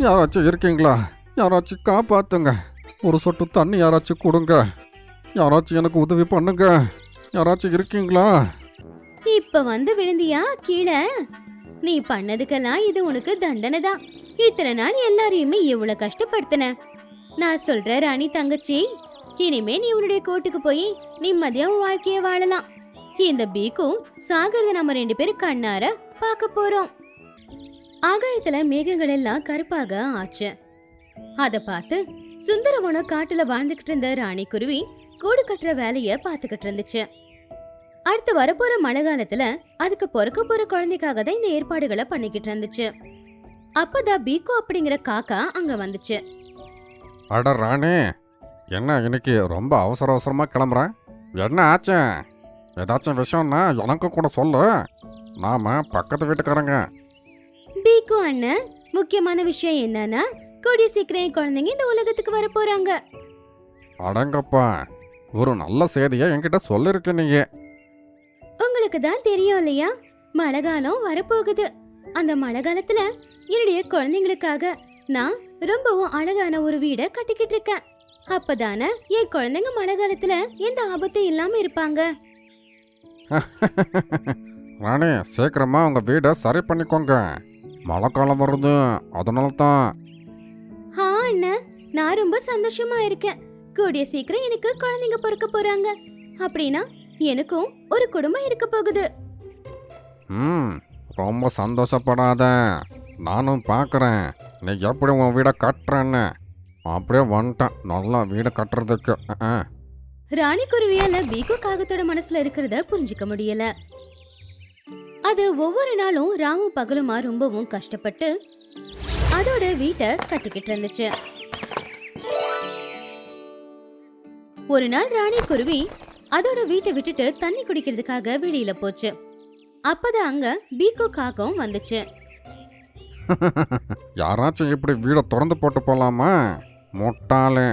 யாராச்சும் இருக்கீங்களா? யாராச்சும் காப்பாத்துங்க. ஒரு சொட்டு தண்ணி யாராச்சும் கொடுங்க. யாராச்சும் எனக்கு உதவி பண்ணுங்க. யாராச்சும் இருக்கீங்களா? இப்ப வந்து விழுந்தியா கீழே? நீ பண்ணதுக்கெல்லாம் இது உனக்கு தண்டனை தான். இத்தனை நாள் எல்லாரையுமே இவ்வளவு கஷ்டப்படுத்தின. நான் சொல்ற ராணி தங்கச்சி, இனிமே நீ உன்னுடைய கோட்டுக்கு போய் நிம்மதியா உன் வாழ்க்கைய வாழலாம். இந்த பீக்கும் சாகரத நம்ம 2 பேரும் கண்ணார பார்க்க போறோம். ஆகாயத்துல மேகங்கள் எல்லாம் கருப்பாக ஆச்சு. அத பார்த்து சுந்தரவனம் காட்டுல வாழ்ந்துகிட்டு இருந்த ராணி குருவி கூடு கட்டுற வேலைய பாத்துக்கிட்டு இருந்துச்சு. அடுத்து வரப்போற மழை காலத்துல அதுக்கு பிறக்க போற குழந்தைக்காக தான் இந்த ஏற்பாடுகளை பண்ணிக்கிட்டு இருந்துச்சு. அப்பதான் பீக்கோ அப்படிங்கிற காக்கா அங்க வந்துச்சு. அட ராணி, என்ன இன்னைக்கு ரொம்ப அவசரமா கிளம்புறேன்? என்ன ஆச்சு? ஏதாச்சும் விஷயம்னா எனக்கு கூட சொல்லு. நாம பக்கத்து வீட்டுக்காரங்க. பீக்கோ அண்ணன், முக்கியமான விஷயம் என்னன்னா கூடிய சீக்கிரம் என் குழந்தைங்க இந்த உலகத்துக்கு வர போறாங்க. அடங்கப்பா, ஒரு நல்ல செய்தியை என்கிட்ட சொல்லிருக்க நீங்க. உங்களுக்கு தான் தெரியும் இல்லையா, மழை காலம் வரப்போகுது. அந்த மழை காலத்துல என்னுடைய குழந்தைங்களுக்காக நான் ரொம்பவும் அழகான ஒரு வீடை கட்டிக்கிட்டு இருக்கேன். அப்பதானே என் குழந்தைங்க மழை காலத்துல எந்த ஆபத்தும் இல்லாம இருப்பாங்க. ராணி, சீக்கிரமா உங்க வீடை சரி பண்ணிக்கோங்க. மழை காலம் வருது, அதனால தான். அண்ணன், நான் ரொம்ப சந்தோஷமா இருக்கேன். கூடிய சீக்கிரம் எனக்கு குழந்தைங்க பிறக்க போறாங்க. அப்படின்னா எனக்கும் ஒரு குடும்பம் இருக்க போகுது. ரொம்ப சந்தோஷப்படாத. நானும் பார்க்குறேன் நீ எப்படி உன் வீடை கட்டுறேன்னு. அப்படியே வந்துட்டேன் நல்லா வீடை கட்டுறதுக்கு. ராணி குருவியால பீகோ காகத்தோட மனசுல இருக்கிறத புரிஞ்சுக்க முடியல. அது ஒவ்வொரு நாளும் ராவும் பகலுமா ரொம்பவும் கஷ்டப்பட்டு அதோட வீட்டை கட்டிக்கிட்டு இருந்துச்சு. ஒரு நாள் ராணி குருவி அதோட வீட்டை விட்டுட்டு தண்ணி குடிக்கிறதுக்காக வெளியில போச்சு. அப்பதான் அங்க பீகோ காகம் வந்துச்சு. யாராச்சும் இப்படி வீடை திறந்து போட்டு போலாமா? முட்டாளே,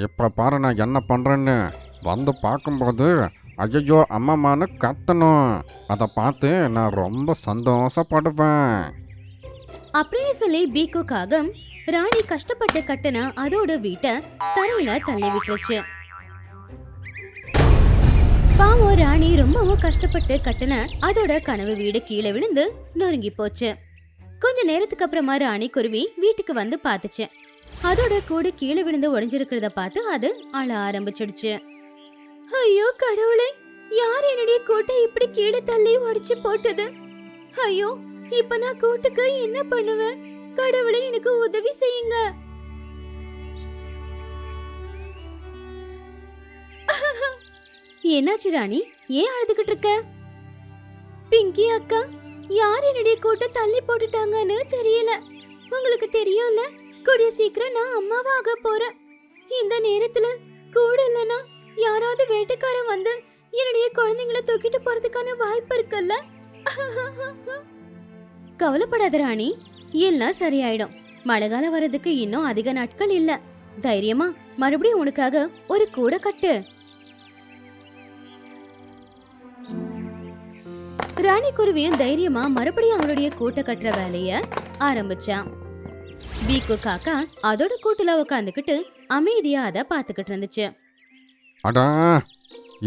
இப்ப பாரு நான் என்ன பண்றேன்னு. வந்து பார்க்கும்போது ஐயோ அம்மாமான்னு கத்தணும். அதை பார்த்து நான் ரொம்ப சந்தோஷப்படுவேன். அப்படின்னு சொல்லி பீகோ காகம் ராணி கஷ்டப்பட்டு கட்டின அதோட வீட்டை தரையில தள்ளி விட்டுருச்சு. பாவம் ராணி ரொம்பவும் கஷ்டப்பட்டு கட்டின அதோட கனவு வீடு கீழே விழுந்து நொறுங்கி போச்சு. கொஞ்ச நேரத்துக்கு அப்புறமா ராணி குருவி வீட்டுக்கு வந்து பாத்துச்சு. அதோட கூடு கீழே விழுந்து உடைஞ்சிருக்கிறத பார்த்து அது அழ ஆரம்பிச்சிடுச்சு. ஐயோ கடவுளே, யார் என்னுடைய கூட்டை இப்படி கீழே தள்ளி உடைச்சு போட்டது? ஐயோ, இப்ப நான் கூட்டுக்கு என்ன பண்ணுவேன்? கடவுளே, எனக்கு உதவி செய்யுங்க. என்னாச்சு ராணி, ஏன் அழுதுகிட்டு இருக்க? பிங்கி அக்கா, யார் என்னுடைய கூட்டை தள்ளி போட்டுட்டாங்கன்னு தெரியல. உங்களுக்கு தெரியும்ல, கூடிய சீக்கிரம் நான் அம்மாவாக போறேன். இந்த நேரத்துல கூட இல்லனா யாராவது வேட்டைக்காரன் வந்து என்னுடைய குழந்தைங்களை தூக்கிட்டு போறதுக்கான வாய்ப்பு இருக்குல்ல. கவலைப்படாத ராணி, எல்லாம் சரியாயிடும். மழை காலம் வர்றதுக்கு இன்னும் அதிக நாட்கள் இல்ல. தைரியமா மறுபடியும் உனக்காக ஒரு கூடை கட்டு. ராணி குருவியும் தைரியமா மறுபடியும் அவளுடைய கூட்டை கட்டுற வேலைய ஆரம்பிச்சான். பீக்கு காக்கா அதோட கூட்டுல உட்காந்துக்கிட்டு அமைதியா அதை பாத்துக்கிட்டு இருந்துச்சு. அடா,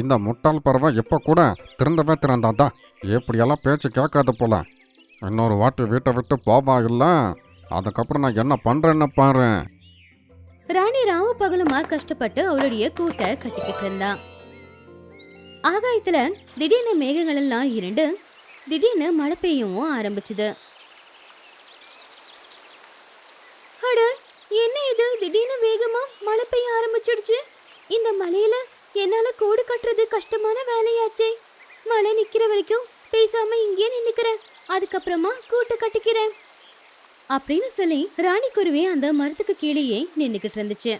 இந்த முட்டாள் பறவை எப்ப கூட திறந்தவே திறந்தாதா? எப்படியெல்லாம் பேச்சு கேட்காத போல. இன்னொரு வாட்டி வீட்டை விட்டு போவா இல்ல, அதுக்கப்புறம் நான் என்ன பண்றேன்னு பாரு. ராணி ராவு பகலுமா கஷ்டப்பட்டு அவளுடைய கூட்டை கட்டிக்கிட்டு இருந்தா. ஆகாயத்துல திடீர்னு மேகங்கள் எல்லாம் இருண்டு திடீர்னு மழை பெய்யவும் ஆரம்பிச்சுது. அட, என்ன இது திடீர்னு வேகமா மழை பெய்ய ஆரம்பிச்சிடுச்சு. இந்த மழையில என்னால கூடு கட்டுறது கஷ்டமான வேலையாச்சே. மழை நிக்கிற வரைக்கும் பேசாம இங்கே நின்னுக்கிறேன், அதுக்கப்புறமா கூட்டை கட்டிக்கிறேன் அப்படின்னு சொல்லி ராணி குருவி அந்த மரத்துக்கு கீழேயே நின்னுக்கிட்டு இருந்துச்சு.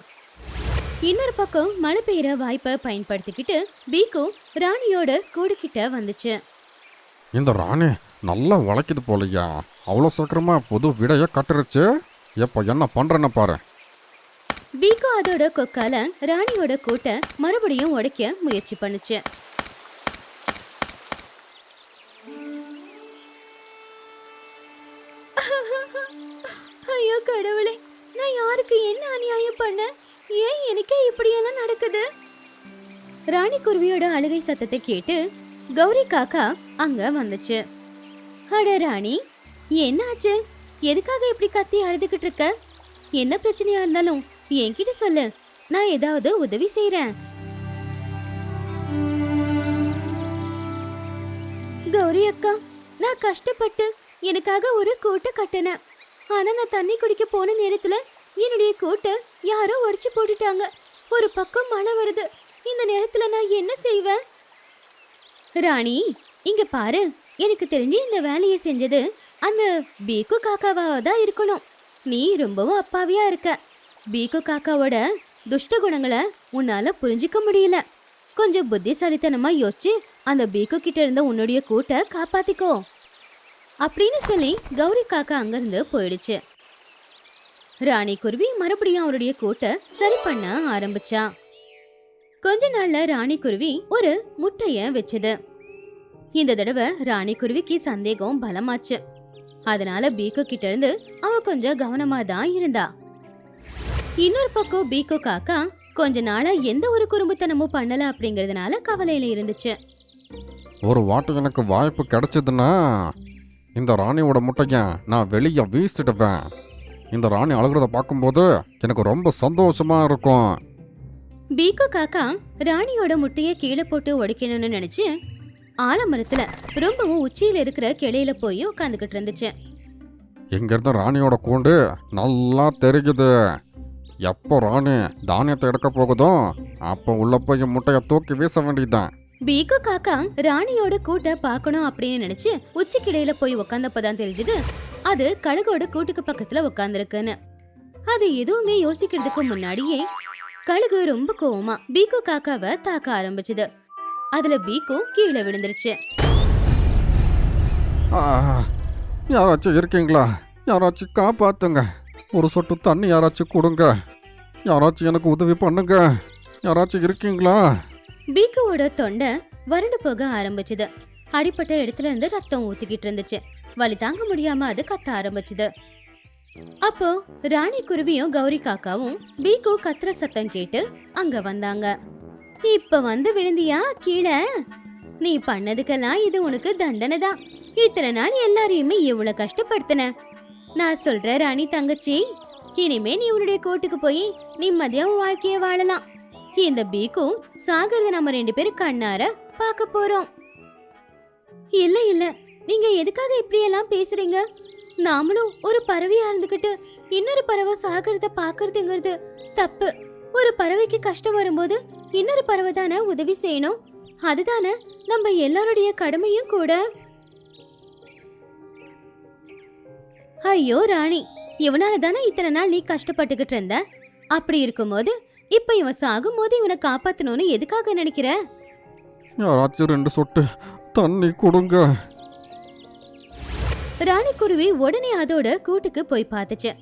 இன்னொரு பக்கம் மழை பெய்யற வாய்ப்பை பயன்படுத்திக்கிட்டு பீக்கு ராணியோட கூடு கிட்ட வந்துச்சு. இந்த ராணி நல்லா உழைக்குது போலையா? அவ்வளோ சீக்கிரமா புது விடைய கட்டுருச்சு. எப்போ என்ன பண்றேன்னு பாரு. பீக்கு அதோட கொக்கால ராணியோட கூட்டை மறுபடியும் உடைக்க முயற்சி பண்ணுச்சு. ஐயோ கடவுளே, இப்படியெல்லாம் நடக்குது? ராணி குருவியோட அழுகை சத்தத்தை கேட்டு கௌரி காக்கா அங்க வந்துச்சு. அட ராணி, என்னாச்சு? எதுக்காக இப்படி கத்தி அழுதுகிட்டு இருக்க? என்ன பிரச்சனையா இருந்தாலும் என்கிட்ட சொல்லு, நான் ஏதாவது உதவி செய்யறேன். கௌரி அக்கா, நான் கஷ்டப்பட்டு எனக்காக ஒரு கூட்டை கட்டினேன். ஆனா நான் தண்ணி குடிக்க போன நேரத்துல என்னுடைய கூட்டை யாரோ உடைச்சு போட்டுட்டாங்க. ஒரு பக்கம் மழை வருது. இந்த நேரத்துல நான் என்ன செய்வேன்? ராணி, இங்க பாரு, எனக்கு தெரிஞ்சு இந்த வேலையை செஞ்சது அந்த பீக்கு காக்காவா தான் இருக்கணும். நீ ரொம்பவும் அப்பாவியா இருக்க. பீக்கு காக்காவோட துஷ்ட குணங்களை உன்னால புரிஞ்சிக்க முடியல. கொஞ்சம் புத்திசாலித்தனமா யோசிச்சு அந்த பீக்கு கிட்ட இருந்த உன்னுடைய கூட்டை காப்பாத்திக்கோ அப்படின்னு சொல்லி கௌரி காக்கா அங்கிருந்து போயிடுச்சு. ராணி குருவி மறுபடியும் அவருடைய கூட்டை சரி பண்ண ஆரம்பிச்சா. கொஞ்ச நாள்ல ராணி குருவி ஒரு முட்டைய வச்சது. இந்த தடவை ராணி குருவிக்கு சந்தேகம் பலமாச்சு. அதனால பீக்கு கிட்ட இருந்து அவ கொஞ்சம் கவனமா தான் இருந்தா. இன்னொரு பக்கம் பீக்கு காக்கா கொஞ்ச நாளா எந்த ஒரு குறும்புத்தனமும் பண்ணல அப்படிங்கறதுனால கவலையில இருந்துச்சு. ஒரு வாட்டி எனக்கு வாய்ப்பு கிடைச்சதுன்னா இந்த ராணியோட முட்டையை நான் வெளியே வீசிடுவேன். இந்த ராணி அழுகிறத பார்க்கும்போது எனக்கு ரொம்ப சந்தோஷமா இருக்கும். பீக்கு காக்கா ராணியோட முட்டைய கீழே போட்டு உடைக்கணும்னு நினைச்சு ஆலமரத்துல ரொம்பவும் உச்சியில இருக்கிற கிளையில போய் உட்காந்துக்கிட்டு இருந்துச்சு. இங்கிருந்து ராணியோட கூண்டு நல்லா தெரியுது. எப்போ ராணி தானியத்தை எடுக்க போகுதோ அப்போ உள்ள போய் முட்டையை தூக்கி வீச வேண்டியதுதான். பீக்கு காக்கா ராணியோட கூட்ட பார்க்கணும் அப்படின்னு நினைச்சு உச்சி கிளையில போய் உட்காந்தப்பதான் தெரிஞ்சது அது கழுகோட கூட்டுக்கு பக்கத்துல உட்காந்துருக்குன்னு. அது எதுவுமே யோசிக்கிறதுக்கு முன்னாடியே கழுகு ரொம்ப கோவமா பீக்கு காக்காவை தாக்க ஆரம்பிச்சது. அதுல பீக்கு கீழே விழுந்துருச்சு. யாராச்சும் இருக்கீங்களா? யாராச்சும் காப்பாத்துங்க. ஒரு சொட்டு தண்ணி யாராச்சும் கொடுங்க. யாராச்சும் எனக்கு உதவி பண்ணுங்க. யாராச்சும் இருக்கீங்களா? பீக்குவோட தொண்டை வறண்டு போக ஆரம்பிச்சது. அடிப்பட்ட இடத்துல இருந்து ரத்தம் ஊத்திக்கிட்டு இருந்துச்சு. வலி தாங்க முடியாம அது கத்த ஆரம்பிச்சது. அப்போ ராணி குருவியும் கௌரி காக்காவும் பீக்கு கத்துற சத்தம் கேட்டு அங்க வந்தாங்க. இப்ப வந்து விழுந்தியா கீழே? நீ பண்ணதுக்கெல்லாம் இது உனக்கு தண்டனை தான். இத்தனை நாள் எல்லாரையுமே எவ்வளவு கஷ்டப்படுத்தின. நான் சொல்ற ராணி தங்கச்சி, இனிமே நீ உன்னுடைய கூட்டுக்கு போய் நிம்மதியா உன் வாழ்க்கைய வாழலாம். இந்த பீக்கும் சாகரத நம்ம 2 பேரும் கண்ணார பார்க்க போறோம். இல்ல இல்ல, நீங்க எதுக்காக இப்படி எல்லாம் பேசுறீங்க? நாமளும் ஒரு பறவையா இருந்துகிட்டு இன்னொரு பறவை சாகரத பாக்குறதுங்கிறது தப்பு. ஒரு பறவைக்கு கஷ்டம் வரும்போது இன்னொரு பறவை தானே உதவி செய்யணும். அதுதானே நம்ம எல்லாருடைய கடமையும் கூட. ஐயோ ராணி, இவனால தானே இத்தனை நாள் நீ கஷ்டப்பட்டுக்கிட்டு இருந்த. அப்படி இருக்கும்போது இப்ப இவன் சாகும் போது இவனை காப்பாத்தணும்னு எதுக்காக நினைக்கிற? யாராச்சும் 2 சொட்டு தண்ணி கொடுங்க. ராணி குருவி உடனே அதோட கூட்டுக்கு போய் பார்த்துச்சு.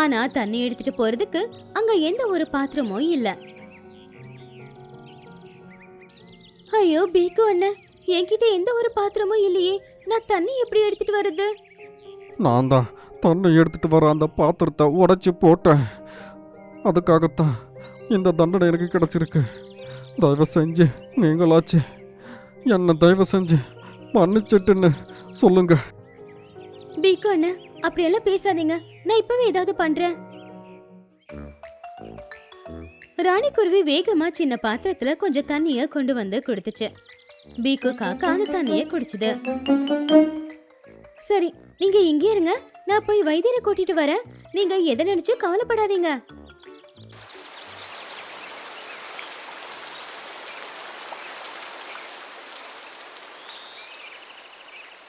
ஆனா தண்ணி எடுத்துட்டு போறதுக்கு அங்க எந்த ஒரு பாத்திரமும் இல்ல. ஐயோ பீக்கு அண்ணன், என்கிட்ட எந்த ஒரு பாத்திரமும் இல்லையே. நான் தண்ணி எப்படி எடுத்துட்டு வருது? நான் தான் தண்ணி எடுத்துட்டு வர அந்த பாத்திரத்தை உடைச்சு போட்டேன். அதுக்காகத்தான் இந்த தண்டனை எனக்கு கிடைச்சிருக்கு. தயவு செஞ்சு நீங்களாச்சு என்ன தயவு செஞ்சு மன்னிச்சிட்டுன்னு சொல்லுங்க. பீக்கு அண்ணன், அப்படியெல்லாம் பேசாதீங்க. நான் இப்பவே ஏதாவது பண்றேன். ராணி குருவி வேகமா சின்ன பாத்திரத்துல கொஞ்சம் தண்ணிய கொண்டு வந்து கொடுத்துச்சு. பீக்கு காக்கா அந்த தண்ணிய குடிச்சுது. சரி, நீங்க இங்கே இருங்க. நான் போய் வைத்தியரை கூட்டிட்டு வரேன். நீங்க எதை நினைச்சு கவலைப்படாதீங்க.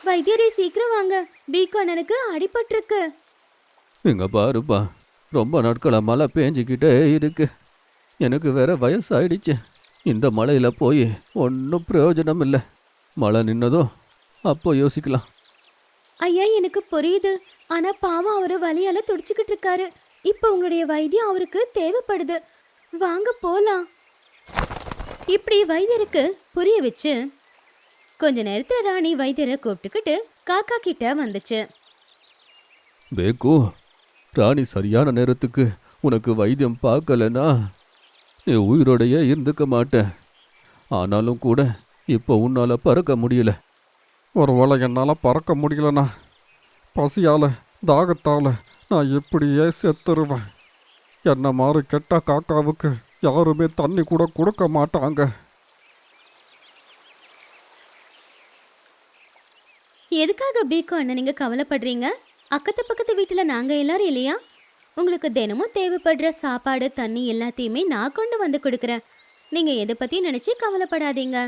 வைத்தியரை சீக்கிரம் வாங்க. பீக்கு அண்ணனுக்கு அடிபட்டிருக்கு. இங்க பாருப்பா, ரொம்ப நாட்களா மழை பேஞ்சிக்கிட்டே இருக்கு. எனக்கு வேற வயசாயிடுச்சு. இந்த மழையில போய் ஒன்றும் பிரயோஜனம் இல்லை. மழை நின்னதும் அப்போ யோசிக்கலாம். ஐயா, எனக்கு புரியுது. ஆனா பாவம் அவரு வலியால துடிச்சுக்கிட்டு இருக்காரு. இப்ப உங்களுடைய வைத்தியம் அவருக்கு தேவைப்படுது. வாங்க போலாம். இப்படி வைத்தியருக்கு புரிய வச்சு கொஞ்ச நேரத்துல ராணி வைத்தியரை கூப்பிட்டுக்கிட்டு காக்கா கிட்ட வந்துச்சு. பேக்கு, ராணி சரியான நேரத்துக்கு உனக்கு வைத்தியம் பார்க்கலனா நீ உயிரோடையே இருந்துக்க மாட்ட. ஆனாலும் கூட இப்போ உன்னால பறக்க முடியல. ஒருவேளை என்னால் பறக்க முடியலண்ணா, பசியால் தாகத்தால் நான் இப்படியே செத்துருவேன். என்ன மாதிரி கெட்ட காக்காவுக்கு யாருமே தண்ணி கூட கொடுக்க மாட்டாங்க. எதுக்காக பீக்கு அண்ணன் நீங்க கவலைப்படுறீங்க? அக்கத்து பக்கத்து வீட்டுல நாங்க எல்லாரும் இல்லையா? உங்களுக்கு தினமும் தேவைப்படுற சாப்பாடு தண்ணி எல்லாத்தையுமே நான் கொண்டு வந்து கொடுக்குறேன். நீங்க எதை பத்தி நினைச்சு கவலைப்படாதீங்க.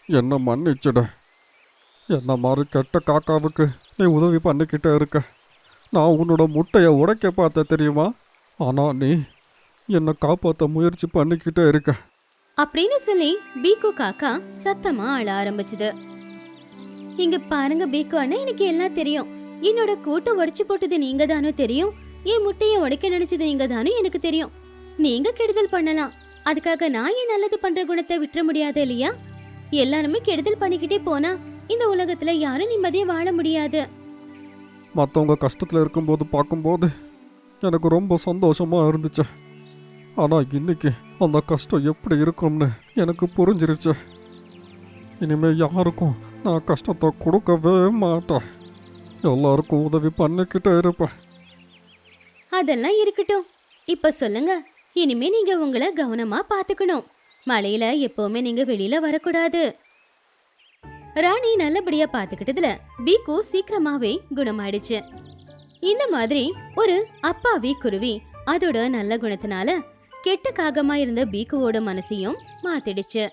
என்ன மன்னிச்சிடு. என்ன மாதிரி கெட்ட காக்காவுக்கு நீ உதவி பண்ணிக்கிட்டே இருக்க. நான் உன்னோட முட்டையை உடைக்க பார்த்த தெரியுமா? ஆனால் நீ என்னை காப்பாற்ற முயற்சி பண்ணிக்கிட்டே இருக்க. அப்படின்னு சொல்லி பீக்கு காக்கா சத்தமா அழ ஆரம்பிச்சுது. இங்க பாருங்க பீக்கு அண்ணன், எனக்கு எல்லாம் தெரியும். என்னோட கூட்டை உடைச்சு போட்டது நீங்க தானோ தெரியும். என் முட்டைய உடைக்க நினைச்சது நீங்க தானோ எனக்கு தெரியும். நீங்க கெடுதல் பண்ணலாம், அதுக்காக நான் என் நல்லது பண்ற குணத்தை விட்டுற முடியாது இல்லையா? எல்லாருமே கெடுதல் பண்ணிக்கிட்டே போனா இந்த உலகத்துல யாரும் நிம்மதியா வாழ முடியாது. மற்றவங்க கஷ்டத்தில் இருக்கும்போது பார்க்கும்போது எனக்கு ரொம்ப சந்தோஷமாக இருந்துச்சு. ஆனால் இன்னைக்கு அந்த கஷ்டம் எப்படி இருக்கும்னு எனக்கு புரிஞ்சிருச்சு. இனிமேல் யாருக்கும் நான் கஷ்டத்தை கொடுக்கவே மாட்டேன். எல்லாருக்கும் உதவி பண்ணிக்கிட்டே இருப்பேன். அதெல்லாம் இருக்கட்டும். இப்ப சொல்லுங்க, இனிமே நீங்க உங்களை கவனமா பாத்துக்கணும். மழையில எப்பவுமே நீங்க வெளியில வரக்கூடாது. ராணி நல்லபடியா பாத்துக்கிட்டதுல பீக்கு சீக்கிரமாவே குணமாயிடுச்சு. இந்த மாதிரி ஒரு அப்பாவி குருவி அதோட நல்ல குணத்தினால கெட்ட காகமா இருந்த பீக்குவோட மனசையும் மாத்திடுச்சு.